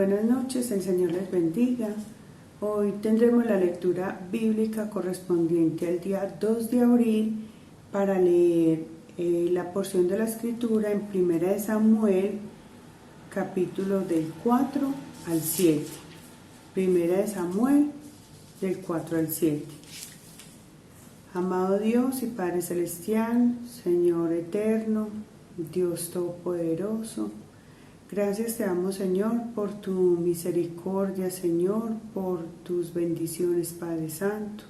buenas noches, el Señor les bendiga. Hoy tendremos la lectura bíblica correspondiente al día 2 de abril para leer la porción de la escritura en 1 Samuel, capítulo del 4 al 7. 1 Samuel, del 4 al 7. Amado Dios y Padre Celestial, Señor eterno, Dios Todopoderoso, gracias te damos, Señor, por tu misericordia, Señor, por tus bendiciones, Padre Santo,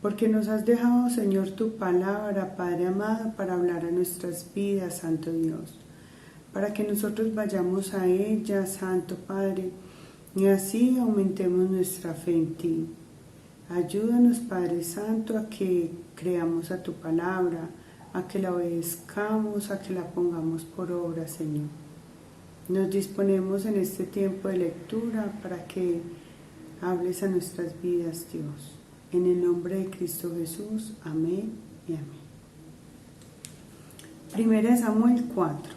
porque nos has dejado, Señor, tu palabra, Padre amado, para hablar a nuestras vidas, Santo Dios, para que nosotros vayamos a ella, Santo Padre, y así aumentemos nuestra fe en ti. Ayúdanos, Padre Santo, a que creamos a tu palabra, a que la obedezcamos, a que la pongamos por obra, Señor. Nos disponemos en este tiempo de lectura para que hables a nuestras vidas, Dios. En el nombre de Cristo Jesús, amén y amén. 1 Samuel 4.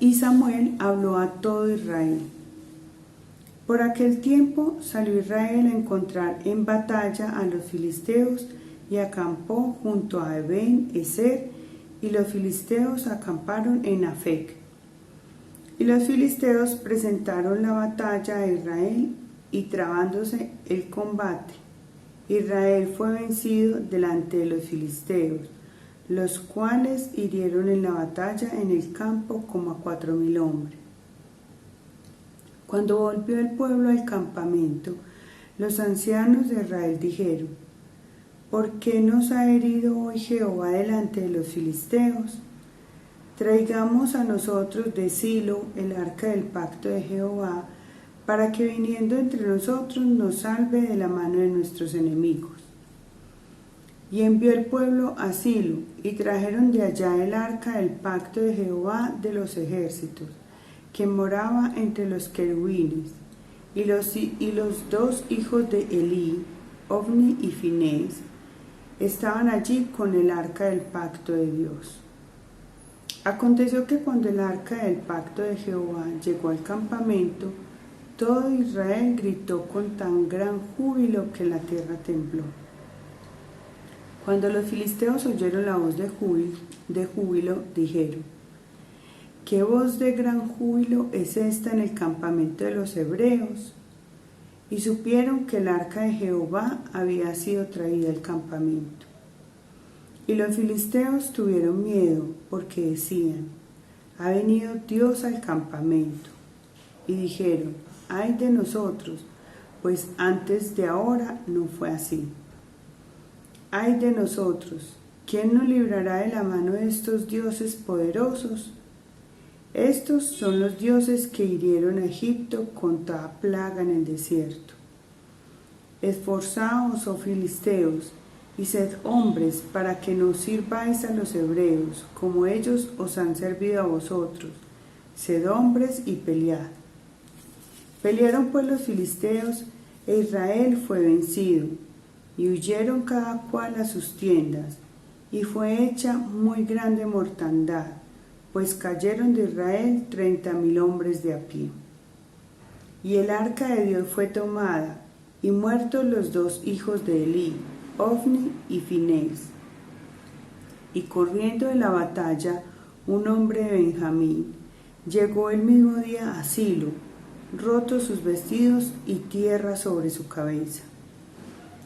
Y Samuel habló a todo Israel. Por aquel tiempo salió Israel a encontrar en batalla a los filisteos y acampó junto a Eben-ezer, y los filisteos acamparon en Afec. Y los filisteos presentaron la batalla a Israel, y trabándose el combate, Israel fue vencido delante de los filisteos, los cuales hirieron en la batalla en el campo como a 4,000 hombres. Cuando volvió el pueblo al campamento, los ancianos de Israel dijeron: ¿por qué nos ha herido hoy Jehová delante de los filisteos? Traigamos a nosotros de Silo el arca del pacto de Jehová, para que viniendo entre nosotros nos salve de la mano de nuestros enemigos. Y envió el pueblo a Silo, y trajeron de allá el arca del pacto de Jehová de los ejércitos, que moraba entre los querubines, y los dos hijos de Elí, Ofni y Finés, estaban allí con el arca del pacto de Dios. Aconteció que cuando el arca del pacto de Jehová llegó al campamento, todo Israel gritó con tan gran júbilo que la tierra tembló. Cuando los filisteos oyeron la voz de júbilo, dijeron: ¿qué voz de gran júbilo es esta en el campamento de los hebreos? Y supieron que el arca de Jehová había sido traída al campamento. Y los filisteos tuvieron miedo, porque decían: ha venido Dios al campamento. Y dijeron: ay de nosotros, pues antes de ahora no fue así. Ay de nosotros, ¿quién nos librará de la mano de estos dioses poderosos? Estos son los dioses que hirieron a Egipto con toda plaga en el desierto. Esforzaos, oh filisteos, y sed hombres, para que no sirváis a los hebreos, como ellos os han servido a vosotros. Sed hombres y pelead. Pelearon pues los filisteos, e Israel fue vencido, y huyeron cada cual a sus tiendas, y fue hecha muy grande mortandad, pues cayeron de Israel 30,000 hombres de a pie. Y el arca de Dios fue tomada, y muertos los dos hijos de Elí, Ofni y Finés. Y corriendo de la batalla, un hombre de Benjamín llegó el mismo día a Silo, rotos sus vestidos y tierra sobre su cabeza.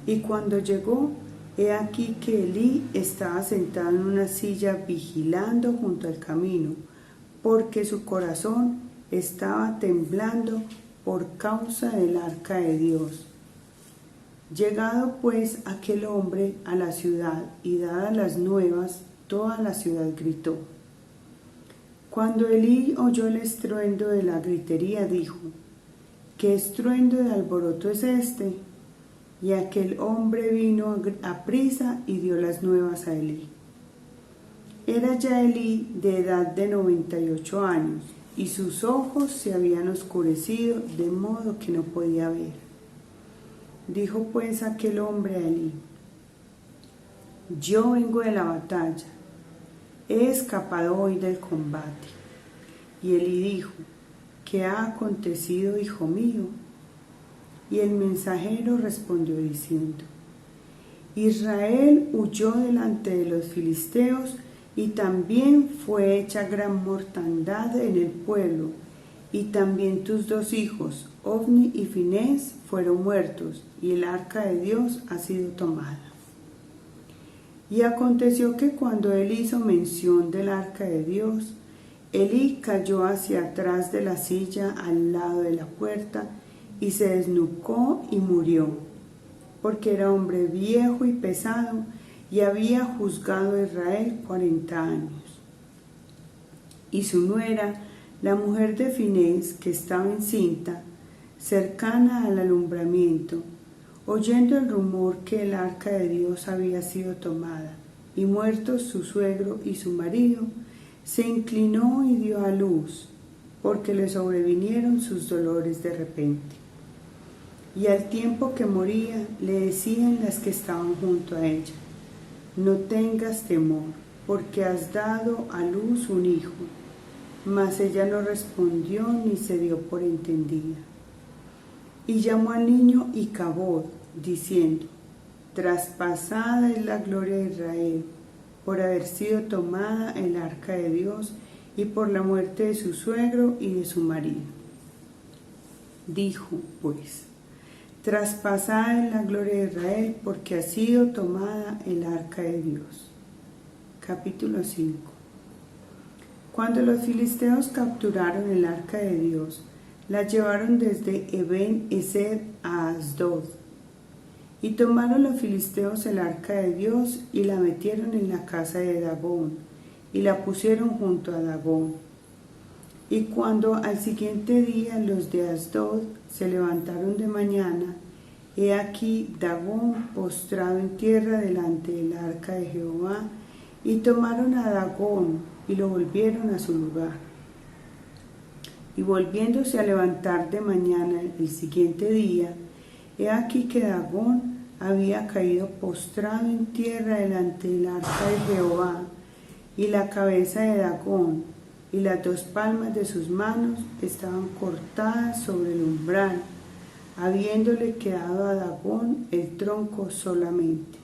Y cuando llegó, he aquí que Elí estaba sentado en una silla vigilando junto al camino, porque su corazón estaba temblando por causa del arca de Dios. Llegado pues aquel hombre a la ciudad y dadas las nuevas, toda la ciudad gritó. Cuando Elí oyó el estruendo de la gritería, dijo: ¿qué estruendo de alboroto es este? Y aquel hombre vino aprisa y dio las nuevas a Elí. Era ya Elí de edad de 98 años, y sus ojos se habían oscurecido de modo que no podía ver. Dijo pues aquel hombre a Elí: yo vengo de la batalla, he escapado hoy del combate. Y Elí dijo: ¿Qué ha acontecido, hijo mío? Y el mensajero respondió diciendo: Israel huyó delante de los filisteos, y también fue hecha gran mortandad en el pueblo, y también tus 2 hijos, Ofni y Finés, fueron muertos, y el arca de Dios ha sido tomada. Y aconteció que cuando él hizo mención del arca de Dios, Elí cayó hacia atrás de la silla al lado de la puerta, y se desnucó y murió, porque era hombre viejo y pesado, y había juzgado a Israel 40 años. Y su nuera, la mujer de Finés, que estaba encinta, cercana al alumbramiento, oyendo el rumor que el arca de Dios había sido tomada, y muertos su suegro y su marido, se inclinó y dio a luz, porque le sobrevinieron sus dolores de repente. Y al tiempo que moría, le decían las que estaban junto a ella: No tengas temor, porque has dado a luz un hijo. Mas ella no respondió ni se dio por entendida. Y llamó al niño Icabod, diciendo: Traspasada es la gloria de Israel, por haber sido tomada el arca de Dios, y por la muerte de su suegro y de su marido. Dijo pues: Traspasada es la gloria de Israel, porque ha sido tomada el arca de Dios. Capítulo 5. Cuando los filisteos capturaron el arca de Dios, la llevaron desde Eben-Ezer a Asdod. Y tomaron los filisteos el arca de Dios y la metieron en la casa de Dagón, y la pusieron junto a Dagón. Y cuando al siguiente día los de Asdod se levantaron de mañana, he aquí Dagón postrado en tierra delante del arca de Jehová, y tomaron a Dagón y lo volvieron a su lugar. Y volviéndose a levantar de mañana el siguiente día, he aquí que Dagón había caído postrado en tierra delante del arca de Jehová, y la cabeza de Dagón y las 2 palmas de sus manos estaban cortadas sobre el umbral, habiéndole quedado a Dagón el tronco solamente.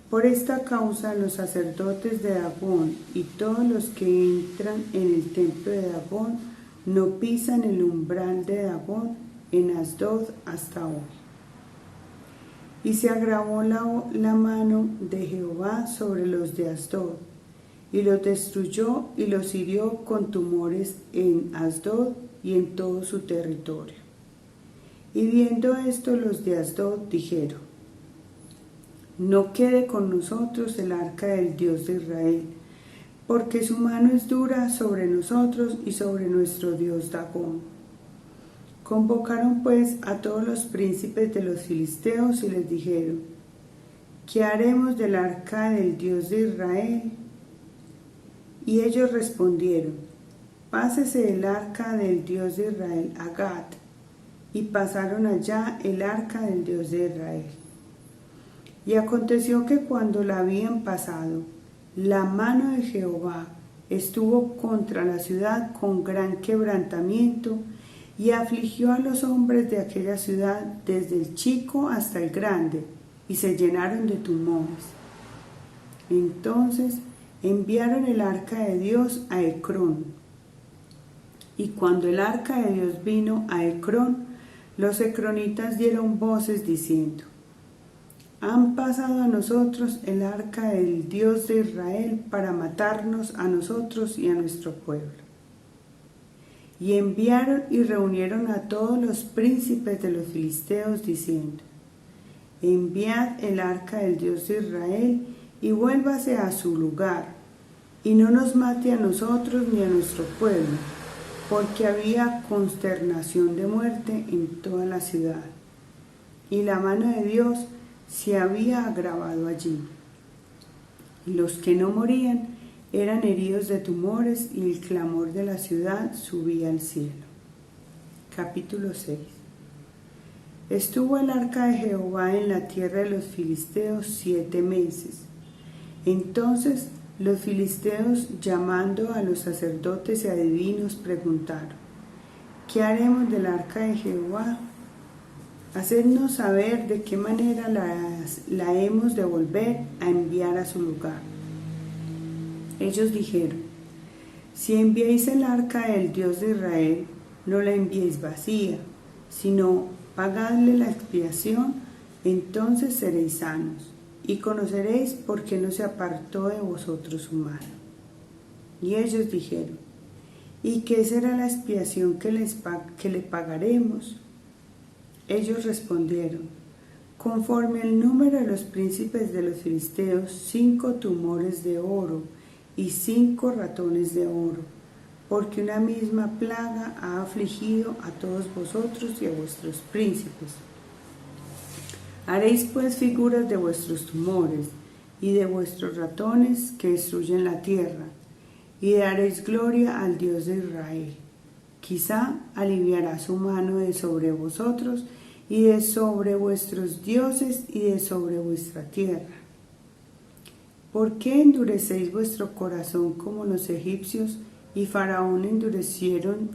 Por esta causa los sacerdotes de Dagón y todos los que entran en el templo de Dagón no pisan el umbral de Dagón en Asdod hasta hoy. Y se agravó la mano de Jehová sobre los de Asdod, y los destruyó y los hirió con tumores en Asdod y en todo su territorio. Y viendo esto, los de Asdod dijeron: No quede con nosotros el arca del Dios de Israel, porque su mano es dura sobre nosotros y sobre nuestro Dios Dagón. Convocaron pues a todos los príncipes de los filisteos y les dijeron: ¿Qué haremos del arca del Dios de Israel? Y ellos respondieron: Pásese el arca del Dios de Israel a Gat. Y pasaron allá el arca del Dios de Israel. Y aconteció que cuando la habían pasado, la mano de Jehová estuvo contra la ciudad con gran quebrantamiento, y afligió a los hombres de aquella ciudad desde el chico hasta el grande, y se llenaron de tumores. Entonces enviaron el arca de Dios a Ecrón. Y cuando el arca de Dios vino a Ecrón, los ecronitas dieron voces diciendo: Han pasado a nosotros el arca del Dios de Israel para matarnos a nosotros y a nuestro pueblo. Y enviaron y reunieron a todos los príncipes de los filisteos diciendo: Enviad el arca del Dios de Israel y vuélvase a su lugar, y no nos mate a nosotros ni a nuestro pueblo, porque había consternación de muerte en toda la ciudad, y la mano de Dios se había agravado allí. Y los que no morían eran heridos de tumores, y el clamor de la ciudad subía al cielo. Capítulo 6. Estuvo el arca de Jehová en la tierra de los filisteos 7 meses. Entonces Los filisteos, llamando a los sacerdotes y adivinos, preguntaron: ¿qué haremos del arca de Jehová? Hacednos saber de qué manera la hemos de volver a enviar a su lugar. Ellos dijeron: si enviáis el arca del Dios de Israel, no la enviéis vacía, sino pagadle la expiación, entonces seréis sanos, y conoceréis por qué no se apartó de vosotros su mano. Y ellos dijeron: ¿y qué será la expiación que le pagaremos? Ellos respondieron: conforme al número de los príncipes de los filisteos, 5 tumores de oro y 5 ratones de oro, porque una misma plaga ha afligido a todos vosotros y a vuestros príncipes. Haréis pues figuras de vuestros tumores y de vuestros ratones que destruyen la tierra, y daréis gloria al Dios de Israel. Quizá aliviará su mano de sobre vosotros y de sobre vuestros dioses y de sobre vuestra tierra. ¿Por qué endurecéis vuestro corazón como los egipcios y Faraón endurecieron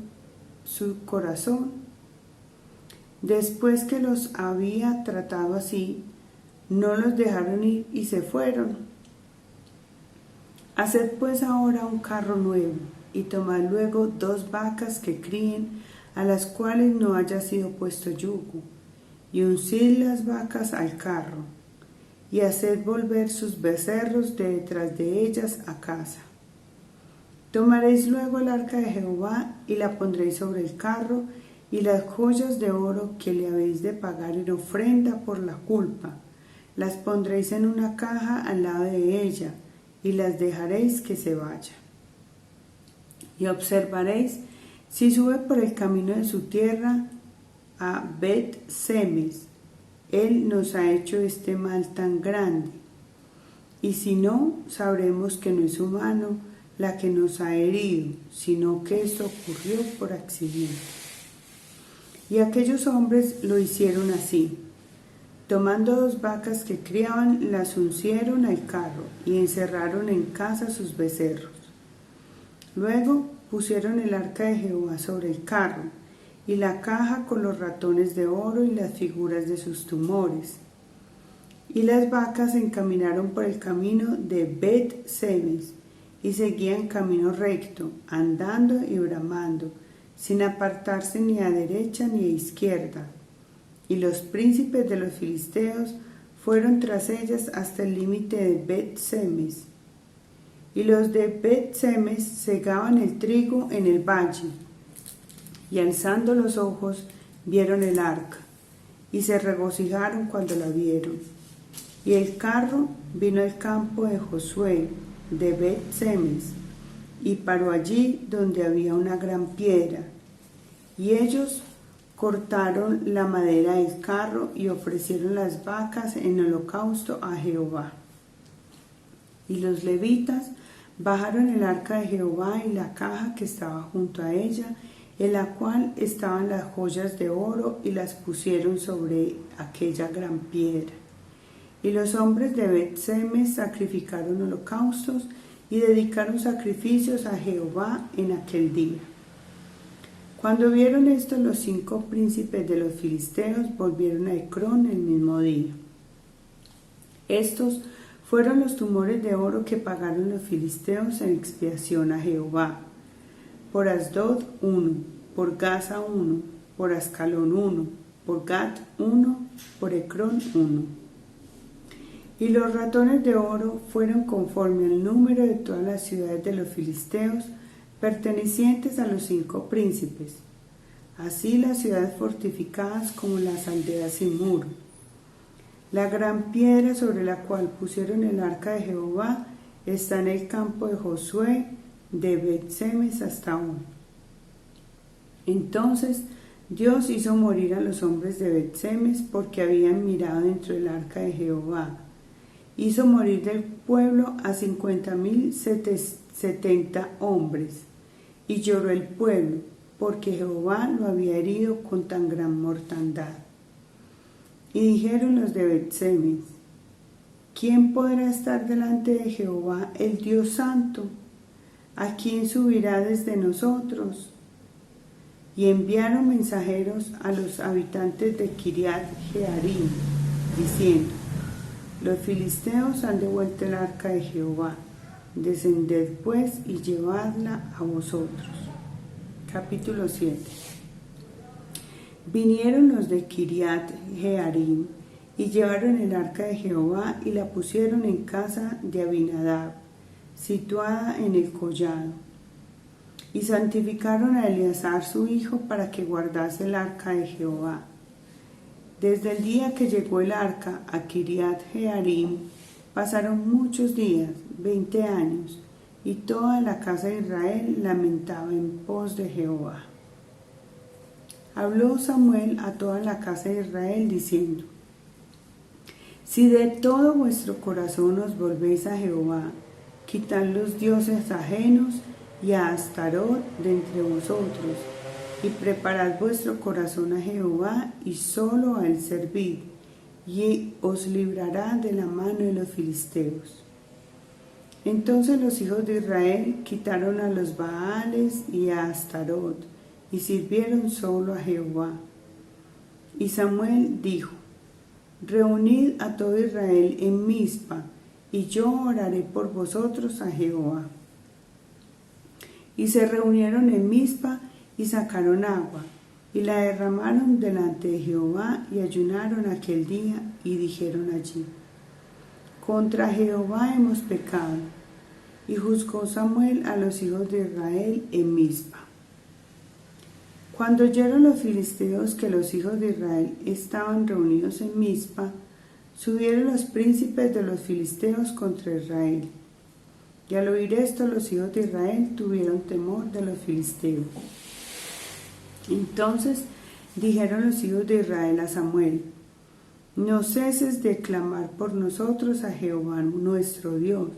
su corazón? Después que los había tratado así, no los dejaron ir y se fueron. Haced pues ahora un carro nuevo, y tomad luego 2 vacas que críen, a las cuales no haya sido puesto yugo, y uncid las vacas al carro, y haced volver sus becerros de detrás de ellas a casa. Tomaréis luego el arca de Jehová, y la pondréis sobre el carro, y las joyas de oro que le habéis de pagar en ofrenda por la culpa, las pondréis en una caja al lado de ella, y las dejaréis que se vaya. Y observaréis si sube por el camino de su tierra a Bet-Semes. Él nos ha hecho este mal tan grande. Y si no, sabremos que no es su mano la que nos ha herido, sino que esto ocurrió por accidente. Y aquellos hombres lo hicieron así. Tomando 2 vacas que criaban, las uncieron al carro y encerraron en casa sus becerros. Luego pusieron el arca de Jehová sobre el carro, y la caja con los ratones de oro y las figuras de sus tumores. Y las vacas se encaminaron por el camino de Bet-Semes, y seguían camino recto, andando y bramando, sin apartarse ni a derecha ni a izquierda. Y los príncipes de los filisteos fueron tras ellas hasta el límite de Bet-Semes. Y los de Bet-Semes segaban el trigo en el valle, y alzando los ojos vieron el arca, y se regocijaron cuando la vieron. Y el carro vino al campo de Josué de Bet-Semes, y paró allí donde había una gran piedra. Y ellos cortaron la madera del carro y ofrecieron las vacas en holocausto a Jehová. Y los levitas bajaron el arca de Jehová y la caja que estaba junto a ella, en la cual estaban las joyas de oro, y las pusieron sobre aquella gran piedra. Y los hombres de Bet-Semes sacrificaron holocaustos y dedicaron sacrificios a Jehová en aquel día. Cuando vieron esto, los 5 príncipes de los filisteos volvieron a Ecrón el mismo día. Estos fueron los tumores de oro que pagaron los filisteos en expiación a Jehová: por Asdod 1, por Gaza 1, por Ascalón 1, por Gat 1, por Ecrón 1. Y los ratones de oro fueron conforme al número de todas las ciudades de los filisteos, pertenecientes a los 5 príncipes, así las ciudades fortificadas como las aldeas sin muro. La gran piedra sobre la cual pusieron el arca de Jehová está en el campo de Josué de Bet-Semes hasta hoy. Entonces Dios hizo morir a los hombres de Bet-Semes porque habían mirado dentro del arca de Jehová. Hizo morir del pueblo a 50,070 hombres, y lloró el pueblo, porque Jehová lo había herido con tan gran mortandad. Y dijeron los de Bet-Semes: ¿quién podrá estar delante de Jehová, el Dios Santo? ¿A quién subirá desde nosotros? Y enviaron mensajeros a los habitantes de Kiriat Jearim, diciendo: los filisteos han devuelto el arca de Jehová, descended pues y llevadla a vosotros. Capítulo 7. Vinieron los de Kiriat Jearim y llevaron el arca de Jehová y la pusieron en casa de Abinadab, situada en el collado. Y santificaron a Eleazar su hijo para que guardase el arca de Jehová. Desde el día que llegó el arca a Kiriat Jearim, pasaron muchos días, 20 años, y toda la casa de Israel lamentaba en pos de Jehová. Habló Samuel a toda la casa de Israel diciendo: si de todo vuestro corazón os volvéis a Jehová, quitad los dioses ajenos y a Astarot de entre vosotros, y preparad vuestro corazón a Jehová y solo a él servid, y os librará de la mano de los filisteos. Entonces los hijos de Israel quitaron a los Baales y a Astarot, y sirvieron solo a Jehová. Y Samuel dijo: reunid a todo Israel en Mizpa, y yo oraré por vosotros a Jehová. Y se reunieron en Mizpa y sacaron agua, y la derramaron delante de Jehová, y ayunaron aquel día, y dijeron allí: contra Jehová hemos pecado. Y juzgó Samuel a los hijos de Israel en Mizpa. Cuando oyeron los filisteos que los hijos de Israel estaban reunidos en Mizpa, subieron los príncipes de los filisteos contra Israel. Y al oír esto, los hijos de Israel tuvieron temor de los filisteos. Entonces dijeron los hijos de Israel a Samuel: no ceses de clamar por nosotros a Jehová nuestro Dios,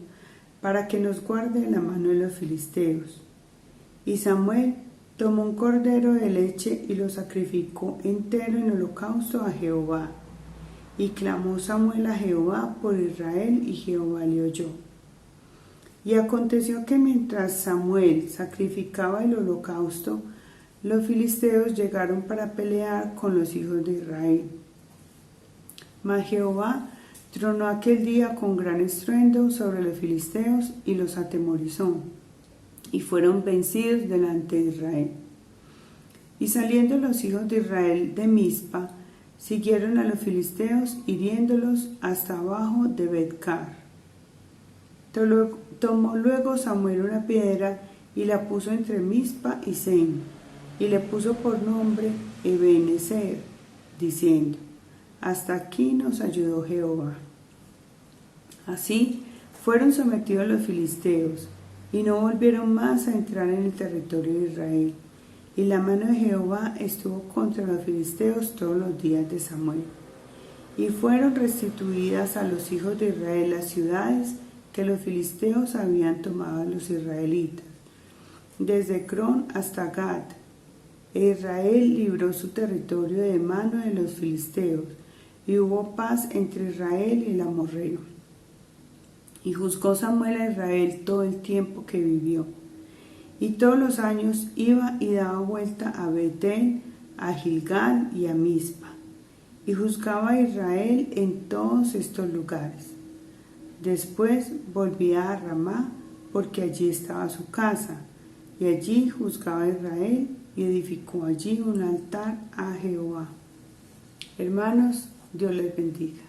para que nos guarde de la mano de los filisteos. Y Samuel tomó un cordero de leche y lo sacrificó entero en holocausto a Jehová. Y clamó Samuel a Jehová por Israel, y Jehová le oyó. Y aconteció que mientras Samuel sacrificaba el holocausto, los filisteos llegaron para pelear con los hijos de Israel. Mas Jehová tronó aquel día con gran estruendo sobre los filisteos y los atemorizó, y fueron vencidos delante de Israel. Y saliendo los hijos de Israel de Mizpa, siguieron a los filisteos, hiriéndolos hasta abajo de Bet-car. Tomó luego Samuel una piedra y la puso entre Mizpa y Sen, y le puso por nombre Ebenezer, diciendo: hasta aquí nos ayudó Jehová. Así fueron sometidos los filisteos, y no volvieron más a entrar en el territorio de Israel. Y la mano de Jehová estuvo contra los filisteos todos los días de Samuel. Y fueron restituidas a los hijos de Israel las ciudades que los filisteos habían tomado a los israelitas, desde Cron hasta Gat. Israel libró su territorio de mano de los filisteos, y hubo paz entre Israel y el amorreo. Y juzgó Samuel a Israel todo el tiempo que vivió. Y todos los años iba y daba vuelta a Betel, a Gilgal y a Mizpa. Y juzgaba a Israel en todos estos lugares. Después volvía a Ramá, porque allí estaba su casa. Y allí juzgaba a Israel y edificó allí un altar a Jehová. Hermanos, Dios les bendiga.